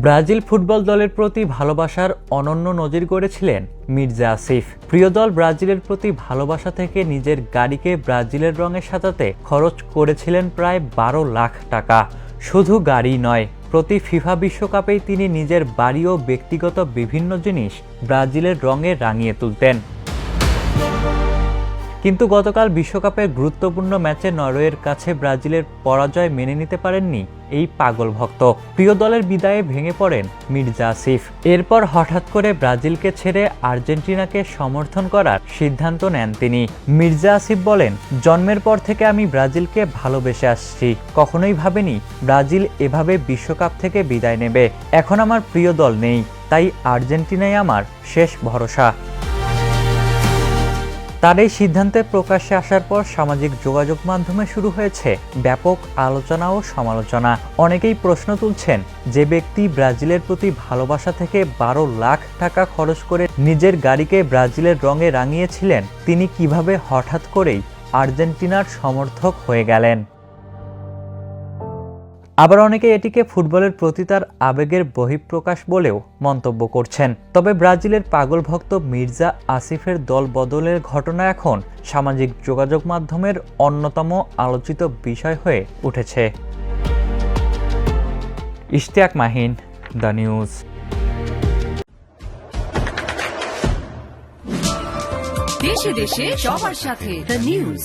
Brazil football দলের প্রতি ভালোবাসার অনন্য নজির গড়েছিলেন মির্জা আসিফ। প্রিয় দল ব্রাজিলের প্রতি ভালোবাসা থেকে নিজের গাড়িকে ব্রাজিলের রঙে সাজাতে খরচ করেছিলেন প্রায় 12 লাখ টাকা। শুধু গাড়ি নয়, প্রতি ফিফা বিশ্বকাপেই তিনি নিজের বাড়ি ও ব্যক্তিগত বিভিন্ন জিনিস ব্রাজিলের রঙে রাঙিয়ে তুলতেন। কিন্তু গতকাল বিশ্বকাপের গুরুত্বপূর্ণ ম্যাচে নরওয়ের কাছে ব্রাজিলের পরাজয় মেনে নিতে পারেননি এই পাগল ভক্ত। প্রিয় দলের বিদায়ে ভেঙে পড়েন মির্জা আসিফ। এরপর হঠাৎ করে ব্রাজিলকে ছেড়ে আর্জেন্টিনাকে সমর্থন করার সিদ্ধান্ত নেন তিনি। মির্জা আসিফ বলেন, জন্মের পর থেকে আমি ব্রাজিলকে ভালোবেসে আসছি। কখনোই ভাবিনি ব্রাজিল এভাবে বিশ্বকাপ থেকে বিদায় নেবে। এখন আমার প্রিয় দল নেই, তাই আর্জেন্টিনাই আমার শেষ ভরসা। তার এই সিদ্ধান্তে প্রকাশ্যে আসার পর সামাজিক যোগাযোগ মাধ্যমে শুরু হয়েছে ব্যাপক আলোচনা ও সমালোচনা। অনেকেই প্রশ্ন তুলছেন, যে ব্যক্তি ব্রাজিলের প্রতি ভালোবাসা থেকে 12 লাখ টাকা খরচ করে নিজের গাড়িকে ব্রাজিলের রঙে রাঙিয়েছিলেন, তিনি কিভাবে হঠাৎ করেই আর্জেন্টিনার সমর্থক হয়ে গেলেন। আবার অনেকে এটিকে ফুটবলের প্রতি তার আবেগের বহিঃপ্রকাশ বলেও মন্তব্য করছেন। তবে ব্রাজিলের পাগল ভক্ত মির্জা আসিফের দল বদলের ঘটনা এখন সামাজিক যোগাযোগ মাধ্যমের অন্যতম আলোচিত বিষয় হয়ে উঠেছে। Ishtiaq Mahin, the news. দেশে দেশে সবার সাথে দ্য নিউজ।